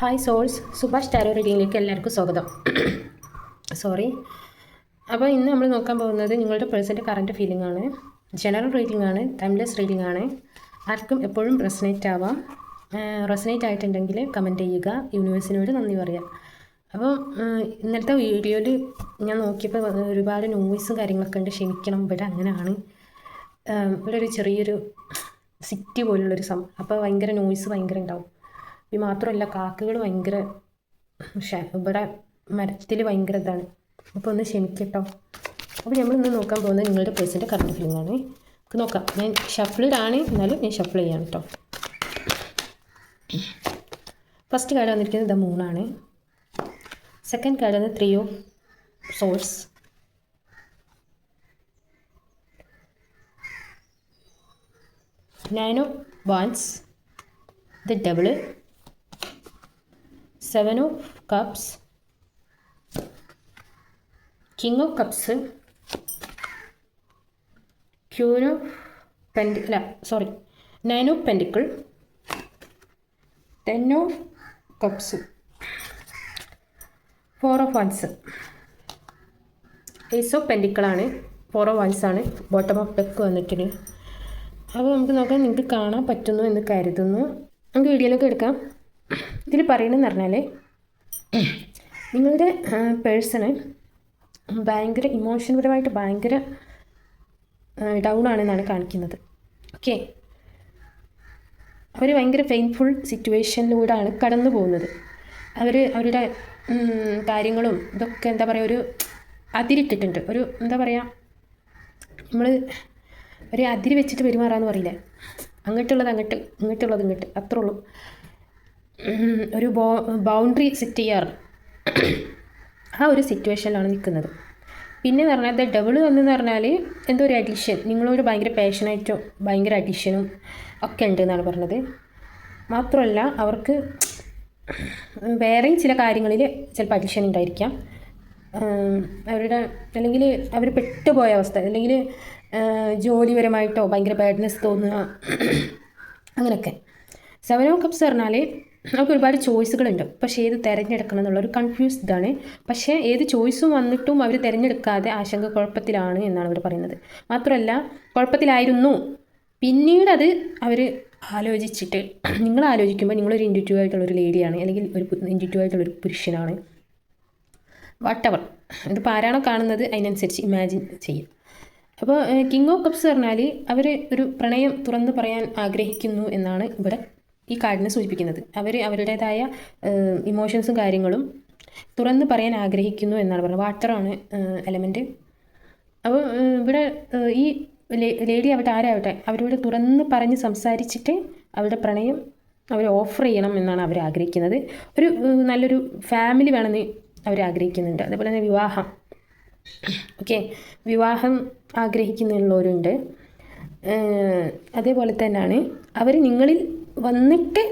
Hi souls, Subhash tarot റീഡിങ്ങിലേക്ക് എല്ലാവർക്കും സ്വാഗതം. Sorry. അപ്പോൾ ഇന്ന് നമ്മൾ നോക്കാൻ പോകുന്നത് നിങ്ങളുടെ പേഴ്സൻ്റെ കറൻറ്റ് ഫീലിംഗ് ആണ്. ജനറൽ റീഡിംഗ് ആണ്, ടൈംലെസ് റീഡിംഗ് ആണ്. ആർക്കും എപ്പോഴും റെസനേറ്റ് ആവാം. റെസനേറ്റ് ആയിട്ടുണ്ടെങ്കിൽ കമൻറ്റ് ചെയ്യുക, യൂണിവേഴ്സിനോട് നന്ദി പറയാം. അപ്പോൾ ഇന്നലത്തെ വീഡിയോയിൽ ഞാൻ നോക്കിയപ്പോൾ ഒരുപാട് നോയ്സും കാര്യങ്ങളൊക്കെ ഉണ്ട്. ക്ഷമിക്കണം, ഇവിടെ അങ്ങനെയാണ്. ഇവിടെ ഒരു ചെറിയൊരു സിറ്റി പോലുള്ളൊരു അപ്പോൾ ഭയങ്കര നോയ്സ് ഭയങ്കര ഉണ്ടാവും. ഇത് മാത്രമല്ല, കാക്കകൾ ഭയങ്കര ഇവിടെ മരത്തിൽ ഭയങ്കര ഇതാണ്. അപ്പോൾ ഒന്ന് ക്ഷമിക്കട്ടോ. അപ്പോൾ നമ്മളിന്ന് നോക്കാൻ പോകുന്നത് നിങ്ങളുടെ പേഴ്സൻ്റെ കറണ്ട് ഫീലിംഗ് ആണ്. നമുക്ക് നോക്കാം. ഞാൻ ഷഫിൾഡാണ്, എന്നാലും ഞാൻ ഷഫിൾ ചെയ്യാണ് കേട്ടോ. ഫസ്റ്റ് കാർഡ് വന്നിരിക്കുന്നത് ദ മൂണാണ്. സെക്കൻഡ് കാർഡ് വന്നത് 3 of swords. Nine of wands, the devil, 7 of cups, king of cups, queen of pentacle, 9 of pentacle, 10 of cups, 4 of wands, ace of pentacle ആണ്, 4 of wands ആണ്, bottom of deck വന്നിട്ടുണ്ട്. അപ്പോൾ നമുക്ക് നോക്കാം, നിങ്ങൾക്ക് കാണാൻ പറ്റുന്നു എന്ന് കരുതുന്നു. നമുക്ക് വീഡിയോയിലേക്ക് എടുക്കാം. ഇതിൽ പറയണമെന്ന് പറഞ്ഞാൽ, നിങ്ങളുടെ പേഴ്സണ് ഭയങ്കര ഇമോഷൻപരമായിട്ട് ഭയങ്കര ഡൗൺ ആണെന്നാണ് കാണിക്കുന്നത്. ഓക്കെ, അവർ ഭയങ്കര പെയിൻഫുൾ സിറ്റുവേഷനിലൂടെയാണ് കടന്നു പോകുന്നത്. അവരുടെ കാര്യങ്ങളും ഇതൊക്കെ എന്താ പറയുക, ഒരു അതിരിട്ടിട്ടുണ്ട്. ഒരു എന്താ പറയുക, നമ്മൾ ഒരു അതിരി വെച്ചിട്ട് പെരുമാറാന്ന് പറയില്ലേ, അങ്ങോട്ടുള്ളത് അങ്ങോട്ട്, ഇങ്ങോട്ടുള്ളത് ഇങ്ങോട്ട്, അത്രേ ഉള്ളൂ. ഒരു ബൗണ്ടറി സെറ്റ് ചെയ്യാറ് ആ ഒരു സിറ്റുവേഷനിലാണ് നിൽക്കുന്നത്. പിന്നെ എന്ന് പറഞ്ഞാൽ ഡബിൾ വന്നെന്ന് പറഞ്ഞാൽ എന്തോ ഒരു അഡിഷൻ, നിങ്ങളോട് ഭയങ്കര പാഷനായിട്ടോ ഭയങ്കര അഡിഷനും ഒക്കെ ഉണ്ട് എന്നാണ് പറഞ്ഞത്. മാത്രമല്ല, അവർക്ക് വേറെയും ചില കാര്യങ്ങളിൽ ചിലപ്പോൾ അഡിഷൻ ഉണ്ടായിരിക്കാം. അവരുടെ അല്ലെങ്കിൽ അവർ പെട്ടുപോയ അവസ്ഥ, അല്ലെങ്കിൽ ജോലിപരമായിട്ടോ ഭയങ്കര ബാഡ്നെസ് തോന്നുക, അങ്ങനെയൊക്കെ. 7 ഓഫ് കപ്സ് പറഞ്ഞാൽ നമുക്ക് ഒരുപാട് ചോയ്സുകളുണ്ട്, പക്ഷേ ഏത് തിരഞ്ഞെടുക്കണം എന്നുള്ളൊരു കൺഫ്യൂസ്ഡ് ആണ്. പക്ഷേ ഏത് ചോയ്സും വന്നിട്ടും അവർ തിരഞ്ഞെടുക്കാതെ ആശങ്ക കുഴപ്പത്തിലാണ് എന്നാണ് അവർ പറയുന്നത്. മാത്രമല്ല, കുഴപ്പത്തിലായിരുന്നു, പിന്നീട് അത് അവർ ആലോചിച്ചിട്ട്, നിങ്ങൾ ആലോചിക്കുമ്പോൾ നിങ്ങളൊരു ഇൻഡിവിജ്വൽ ആയിട്ടുള്ളൊരു ലേഡിയാണ്, അല്ലെങ്കിൽ ഒരു ഇൻഡിവിജ്വൽ ആയിട്ടുള്ളൊരു പുരുഷനാണ്, വാട്ടെവർ. ഇതിപ്പോൾ ആരാണോ കാണുന്നത് അതിനനുസരിച്ച് ഇമാജിൻ ചെയ്യും. അപ്പോൾ കിങ് ഓഫ് കപ്സ് പറഞ്ഞാൽ അവർ ഒരു പ്രണയം തുറന്ന് പറയാൻ ആഗ്രഹിക്കുന്നു എന്നാണ് ഇവിടെ ഈ കാർഡിനെ സൂചിപ്പിക്കുന്നത്. അവർ അവരുടേതായ ഇമോഷൻസും കാര്യങ്ങളും തുറന്ന് പറയാൻ ആഗ്രഹിക്കുന്നു എന്നാണ് പറയുന്നത്. വാട്ടറാണ് എലമെൻറ്റ്. അപ്പോൾ ഇവിടെ ഈ ലേഡി ആവട്ടെ ആരാവട്ടെ, അവരോട് തുറന്ന് പറഞ്ഞ് സംസാരിച്ചിട്ട് അവരുടെ പ്രണയം അവർ ഓഫർ ചെയ്യണം എന്നാണ് അവർ ആഗ്രഹിക്കുന്നത്. ഒരു നല്ലൊരു ഫാമിലി വേണമെന്ന് അവർ ആഗ്രഹിക്കുന്നുണ്ട്. അതേപോലെ തന്നെ വിവാഹം, ഓക്കെ, വിവാഹം ആഗ്രഹിക്കുന്നുള്ളവരുണ്ട്. അതേപോലെ തന്നെയാണ് അവർ നിങ്ങളിൽ വന്നിട്ട്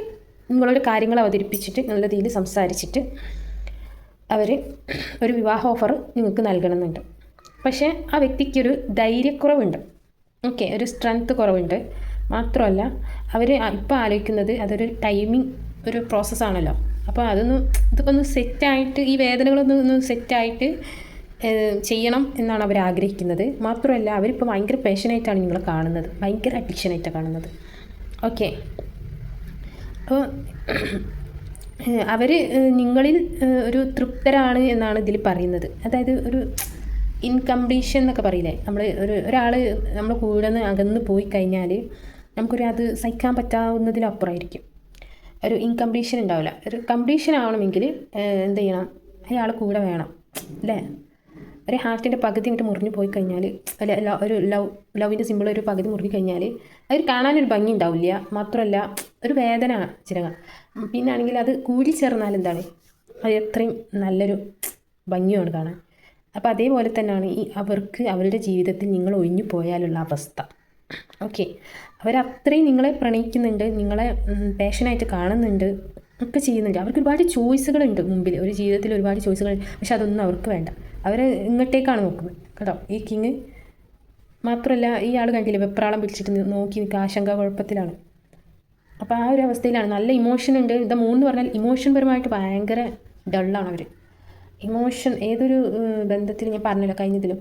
നിങ്ങളോട് കാര്യങ്ങൾ അവതരിപ്പിച്ചിട്ട് നല്ല രീതിയിൽ സംസാരിച്ചിട്ട് അവർ ഒരു വിവാഹ ഓഫർ നിങ്ങൾക്ക് നൽകണമെന്നുണ്ട്. പക്ഷേ ആ വ്യക്തിക്കൊരു ധൈര്യക്കുറവുണ്ട്, ഓക്കെ, ഒരു സ്ട്രെങ്ത്ത് കുറവുണ്ട്. മാത്രമല്ല, അവർ ഇപ്പോൾ ആലോചിക്കുന്നത് അതൊരു ടൈമിങ് ഒരു പ്രോസസ്സാണല്ലോ. അപ്പോൾ ഇതൊക്കെ ഒന്ന് സെറ്റായിട്ട്, ഈ വേദനകളൊന്ന് സെറ്റായിട്ട് ചെയ്യണം എന്നാണ് അവർ ആഗ്രഹിക്കുന്നത്. മാത്രമല്ല, അവരിപ്പോൾ ഭയങ്കര പാഷനായിട്ടാണ് നിങ്ങളെ കാണുന്നത്, ഭയങ്കര അഡിക്ഷനായിട്ടാണ് കാണുന്നത്. ഓക്കെ, അപ്പോൾ അവർ നിങ്ങളിൽ ഒരു തൃപ്തരാണ് എന്നാണ് ഇതിൽ പറയുന്നത്. അതായത് ഒരു ഇൻകംപ്ലീഷൻ എന്നൊക്കെ പറയില്ലേ, ഒരാൾ നമ്മൾ കൂടെ നിന്ന് അകന്ന് പോയി കഴിഞ്ഞാൽ അത് സഹിക്കാൻ പറ്റാവുന്നതിലപ്പുറമായിരിക്കും. ഒരു ഇൻകംപ്ലീഷൻ ഉണ്ടാവില്ല. ഒരു കംപ്ലീഷൻ ആവണമെങ്കിൽ എന്ത് ചെയ്യണം, അയാൾ കൂടെ വേണം അല്ലേ. ഒരു ഹാർട്ടിൻ്റെ പകുതി ഇങ്ങോട്ട് മുറിഞ്ഞു പോയി കഴിഞ്ഞാൽ, അല്ല ഒരു ലവിൻ്റെ സിമ്പിൾ ഒരു പകുതി മുറിഞ്ഞു കഴിഞ്ഞാൽ അത് കാണാനൊരു ഭംഗി ഉണ്ടാവില്ല. മാത്രമല്ല, ഒരു വേദന ചിരങ്ങ. പിന്നെ ആണെങ്കിൽ അത് കൂടി ചേർന്നാൽ എന്താണ്, അത് എത്രയും നല്ലൊരു ഭംഗിയാണ് കാണാൻ. അപ്പോൾ അതേപോലെ തന്നെയാണ് അവർക്ക് അവരുടെ ജീവിതത്തിൽ നിങ്ങൾ ഒഴിഞ്ഞു പോയാലുള്ള അവസ്ഥ. ഓക്കെ, അവരത്രയും നിങ്ങളെ പ്രണയിക്കുന്നുണ്ട്, നിങ്ങളെ പാഷനായിട്ട് കാണുന്നുണ്ട്, ഒക്കെ ചെയ്യുന്നുണ്ട്. അവർക്ക് ഒരുപാട് ചോയ്സുകളുണ്ട് മുമ്പിൽ, ഒരു ജീവിതത്തിൽ ഒരുപാട് ചോയ്സുകളുണ്ട്. പക്ഷെ അതൊന്നും അവർക്ക് വേണ്ട. അവർ ഇങ്ങോട്ടേക്കാണ് നോക്കുന്നത് കേട്ടോ, ഈ കിങ്. മാത്രമല്ല, ഈ ആൾ കണ്ടില്ലേ, വെപ്രാളം പിടിച്ചിട്ട് നോക്കി നിൽക്കുക, ആശങ്ക കുഴപ്പത്തിലാണ്. അപ്പോൾ ആ ഒരു അവസ്ഥയിലാണ്. നല്ല ഇമോഷൻ ഉണ്ട്. ഇത് 3 പറഞ്ഞാൽ ഇമോഷൻ പരമായിട്ട് ഭയങ്കര ഡള്ളാണ് അവർ. ഇമോഷൻ ഏതൊരു ബന്ധത്തിലും, ഞാൻ പറഞ്ഞില്ല കഴിഞ്ഞതിലും,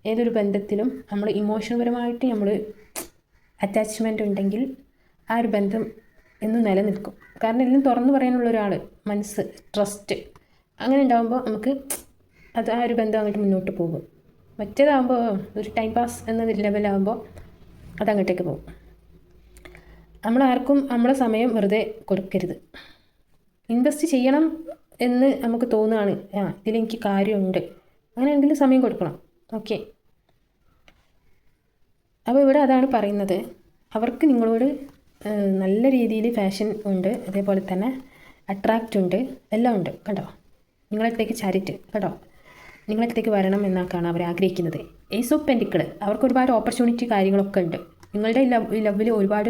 ഏതൊരു ബന്ധത്തിലും നമ്മൾ ഇമോഷൻപരമായിട്ട് നമ്മൾ അറ്റാച്ച്മെൻ്റ് ഉണ്ടെങ്കിൽ ആ ഒരു ബന്ധം എന്നും നിലനിൽക്കും. കാരണം എല്ലാം തുറന്നു പറയാനുള്ള ഒരാൾ, മനസ്സ്, ട്രസ്റ്റ് അങ്ങനെ ഉണ്ടാകുമ്പോൾ നമുക്ക് അത് ആ ഒരു ബന്ധം അങ്ങോട്ട് മുന്നോട്ട് പോകും. മറ്റേതാകുമ്പോൾ ഒരു ടൈം പാസ് എന്ന ലെവലാകുമ്പോൾ അതങ്ങോട്ടേക്ക് പോകും. നമ്മളാർക്കും നമ്മളെ സമയം വെറുതെ കൊടുക്കരുത്. ഇൻവെസ്റ്റ് ചെയ്യണം എന്ന് നമുക്ക് തോന്നുകയാണ്, ഇതിലെനിക്ക് കാര്യമുണ്ട്, അങ്ങനെ എന്തെങ്കിലും സമയം കൊടുക്കണം. ഓക്കെ, അപ്പോൾ ഇവിടെ അതാണ് പറയുന്നത്. അവർക്ക് നിങ്ങളോട് നല്ല രീതിയിൽ ഫാഷൻ ഉണ്ട്, അതേപോലെ തന്നെ അട്രാക്റ്റ് ഉണ്ട്, എല്ലാം ഉണ്ട്. കണ്ടോ, നിങ്ങളടുത്തേക്ക് ചാരിറ്റ് കേട്ടോ, നിങ്ങളടുത്തേക്ക് വരണം എന്നാക്കാണ് അവർ ആഗ്രഹിക്കുന്നത്. ഏസ് ഓഫ് പെൻറ്റിക്കിൾ, അവർക്ക് ഒരുപാട് ഓപ്പർച്യൂണിറ്റി കാര്യങ്ങളൊക്കെ ഉണ്ട്. നിങ്ങളുടെ ലവിൽ ഒരുപാട്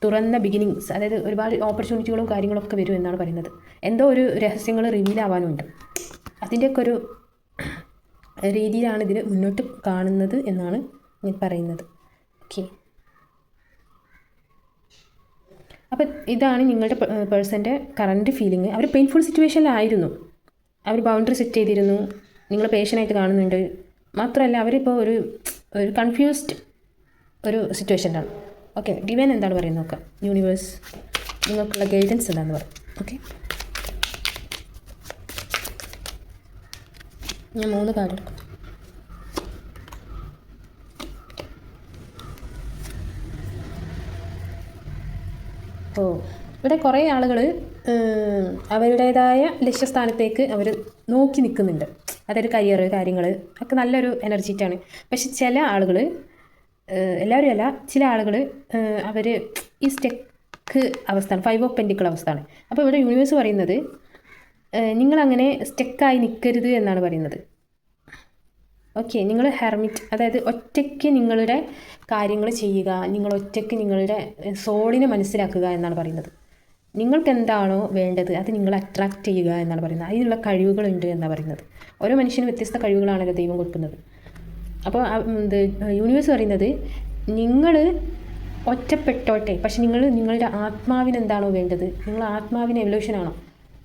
തുറന്ന ബിഗിനിങ്സ്, അതായത് ഒരുപാട് ഓപ്പർച്യൂണിറ്റികളും കാര്യങ്ങളൊക്കെ വരും എന്നാണ് പറയുന്നത്. എന്തോ ഒരു രഹസ്യങ്ങൾ റിവീൽ ആവാനുണ്ട്. അതിൻ്റെയൊക്കെ ഒരു രീതിയിലാണ് ഇതിൽ മുന്നോട്ട് കാണുന്നത് എന്നാണ് ഞാൻ പറയുന്നത്. ഓക്കെ, അപ്പോൾ ഇതാണ് നിങ്ങളുടെ പേഴ്സൻ്റെ കറൻറ്റ് ഫീലിംഗ്. അവർ പെയിൻഫുൾ സിറ്റുവേഷനിലായിരുന്നു, അവർ ബൗണ്ടറി സെറ്റ് ചെയ്തിരുന്നു, നിങ്ങൾ പേഷ്യനായിട്ട് കാണുന്നുണ്ട്. മാത്രമല്ല അവരിപ്പോൾ ഒരു കൺഫ്യൂസ്ഡ് ഒരു സിറ്റുവേഷനിലാണ്. ഓക്കെ, ഡിവൈൻ എന്താണ് പറയുന്നത് നോക്കാം. യൂണിവേഴ്സ് നിങ്ങൾക്കുള്ള ഗൈഡൻസ് എന്താണെന്ന് പറയും. ഓക്കെ, ഞാൻ 3 കാർഡ് എടുക്കും. ഇവിടെ കുറേ ആളുകൾ അവരുടേതായ ലക്ഷ്യസ്ഥാനത്തേക്ക് അവർ നോക്കി നിൽക്കുന്നുണ്ട്. അതായത് കരിയർ കാര്യങ്ങൾ ഒക്കെ നല്ലൊരു എനർജിറ്റാണ്. പക്ഷെ ചില ആളുകൾ, എല്ലാവരും അല്ല, ചില ആളുകൾ അവർ ഈ സ്റ്റെക്ക് അവസ്ഥയാണ്, 5 ഓഫ് പെൻറ്റിക്കിൾ അവസ്ഥയാണ്. അപ്പോൾ ഇവിടെ യൂണിവേഴ്സ് പറയുന്നത് നിങ്ങളങ്ങനെ സ്റ്റെക്കായി നിൽക്കരുത് എന്നാണ് പറയുന്നത്. ഓക്കെ, നിങ്ങൾ ഹെർമിറ്റ്, അതായത് ഒറ്റയ്ക്ക് നിങ്ങളുടെ കാര്യങ്ങൾ ചെയ്യുക, നിങ്ങൾ ഒറ്റയ്ക്ക് നിങ്ങളുടെ സോളിനെ മനസ്സിലാക്കുക എന്നാണ് പറയുന്നത്. നിങ്ങൾക്ക് എന്താണോ വേണ്ടത് അത് നിങ്ങൾ അട്രാക്റ്റ് ചെയ്യുക എന്നാണ് പറയുന്നത്. അതിനുള്ള കഴിവുകളുണ്ട് എന്നാണ് പറയുന്നത്. ഓരോ മനുഷ്യനും വ്യത്യസ്ത കഴിവുകളാണല്ലോ ദൈവം കൊടുക്കുന്നത്. അപ്പോൾ യൂണിവേഴ്സ് പറയുന്നത് നിങ്ങൾ ഒറ്റപ്പെട്ടോട്ടെ, പക്ഷെ നിങ്ങളുടെ ആത്മാവിന് എന്താണോ വേണ്ടത്, നിങ്ങൾ ആത്മാവിന് എവല്യൂഷനാണോ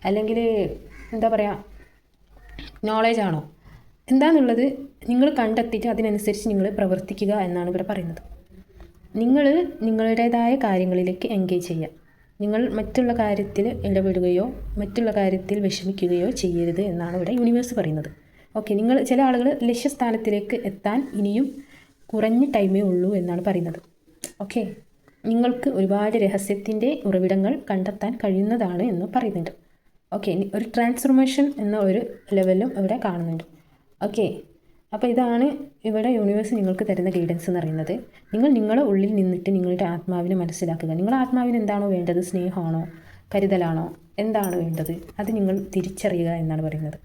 അല്ലെങ്കിൽ എന്താ പറയുക നോളേജാണോ എന്താണെന്നുള്ളത് നിങ്ങൾ കണ്ടെത്തിയിട്ട് അതിനനുസരിച്ച് നിങ്ങൾ പ്രവർത്തിക്കുക എന്നാണ് ഇവിടെ പറയുന്നത്. നിങ്ങൾ നിങ്ങളുടേതായ കാര്യങ്ങളിലേക്ക് എൻഗേജ് ചെയ്യുക. നിങ്ങൾ മറ്റുള്ള കാര്യത്തിൽ ഇടപെടുകയോ മറ്റുള്ള കാര്യത്തിൽ വിഷമിക്കുകയോ ചെയ്യരുത് എന്നാണ് ഇവിടെ യൂണിവേഴ്സ് പറയുന്നത്. ഓക്കെ, ചില ആളുകൾ ലക്ഷ്യസ്ഥാനത്തിലേക്ക് എത്താൻ ഇനിയും കുറഞ്ഞ ടൈമേ ഉള്ളൂ എന്നാണ് പറയുന്നത്. ഓക്കെ, നിങ്ങൾക്ക് ഒരുപാട് രഹസ്യത്തിൻ്റെ ഉറവിടങ്ങൾ കണ്ടെത്താൻ കഴിയുന്നതാണ് എന്ന് പറയുന്നുണ്ട്. ഓക്കെ, ഒരു ട്രാൻസ്ഫോർമേഷൻ എന്ന ഒരു ലെവലും ഇവിടെ കാണുന്നുണ്ട്. ഓക്കെ, അപ്പോൾ ഇതാണ് ഇവിടെ യൂണിവേഴ്സ് നിങ്ങൾക്ക് തരുന്ന ഗൈഡൻസ് എന്ന് പറയുന്നത്. നിങ്ങളുടെ ഉള്ളിൽ നിന്നിട്ട് നിങ്ങളുടെ ആത്മാവിനെ മനസ്സിലാക്കുക. നിങ്ങളുടെ ആത്മാവിന് എന്താണോ വേണ്ടത്, സ്നേഹമാണോ കരുതലാണോ എന്താണ് വേണ്ടത് അത് നിങ്ങൾ തിരിച്ചറിയുക എന്നാണ് പറയുന്നത്.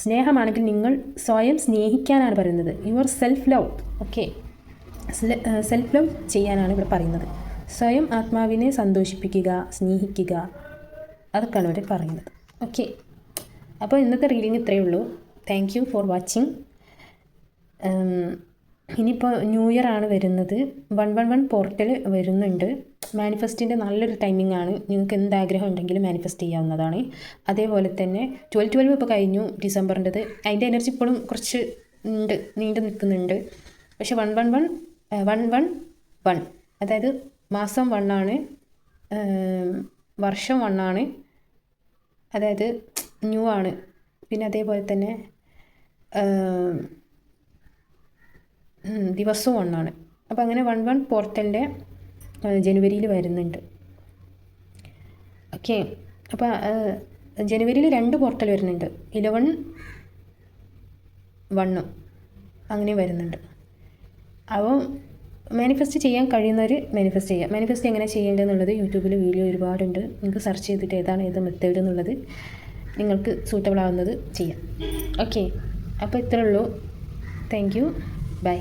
സ്നേഹമാണെങ്കിൽ നിങ്ങൾ സ്വയം സ്നേഹിക്കാനാണ് പറയുന്നത്. Your self love. Okay, self love ചെയ്യാനാണ് ഇവിടെ പറയുന്നത്. സ്വയം ആത്മാവിനെ സന്തോഷിപ്പിക്കുക, സ്നേഹിക്കുക, അതൊക്കെയാണ് ഇവിടെ പറയുന്നത്. ഓക്കെ, അപ്പോൾ ഇന്നത്തെ റീഡിങ് ഇത്രയേ ഉള്ളൂ. Thank you for watching. ഇനിയിപ്പോൾ ന്യൂ ഇയർ ആണ് വരുന്നത്. 111 പോർട്ടൽ വരുന്നുണ്ട്. മാനിഫെസ്റ്റിൻ്റെ നല്ലൊരു ടൈമിംഗ് ആണ്. നിങ്ങൾക്ക് എന്താഗ്രഹം ഉണ്ടെങ്കിലും മാനിഫെസ്റ്റ് ചെയ്യാവുന്നതാണ്. അതേപോലെ തന്നെ 12/12 ഇപ്പോൾ കഴിഞ്ഞു, ഡിസംബറിൻ്റെത്. അതിൻ്റെ എനർജി ഇപ്പോഴും കുറച്ച് ഉണ്ട്, നീണ്ടു നിൽക്കുന്നുണ്ട്. പക്ഷെ 111 അതായത് മാസം 1 ആണ്, വർഷം 1 ആണ്, അതായത് ന്യൂ ആണ്. പിന്നെ അതേപോലെ തന്നെ ദിവസവും 1 ആണ്. അപ്പോൾ അങ്ങനെ 111 പോർട്ടലിൻ്റെ ജനുവരിയിൽ വരുന്നുണ്ട്. ഓക്കെ, അപ്പോൾ ജനുവരിയിൽ 2 പോർട്ടൽ വരുന്നുണ്ട്, 11/1 അങ്ങനെ വരുന്നുണ്ട്. അപ്പോൾ മാനിഫെസ്റ്റ് ചെയ്യാൻ കഴിയുന്നവർ മാനിഫെസ്റ്റ് ചെയ്യുക. മാനിഫെസ്റ്റ് എങ്ങനെ ചെയ്യേണ്ടതെന്നുള്ളത് യൂട്യൂബിൽ വീഡിയോ ഒരുപാടുണ്ട്. നിങ്ങൾക്ക് സെർച്ച് ചെയ്തിട്ട് ഏത് മെത്തേഡ് എന്നുള്ളത് നിങ്ങൾക്ക് സൂട്ടബിൾ ആവുന്നത് ചെയ്യാം. ഓക്കെ, അപ്പോൾ ഇത്രേ ഉള്ളൂ. Thank you, by.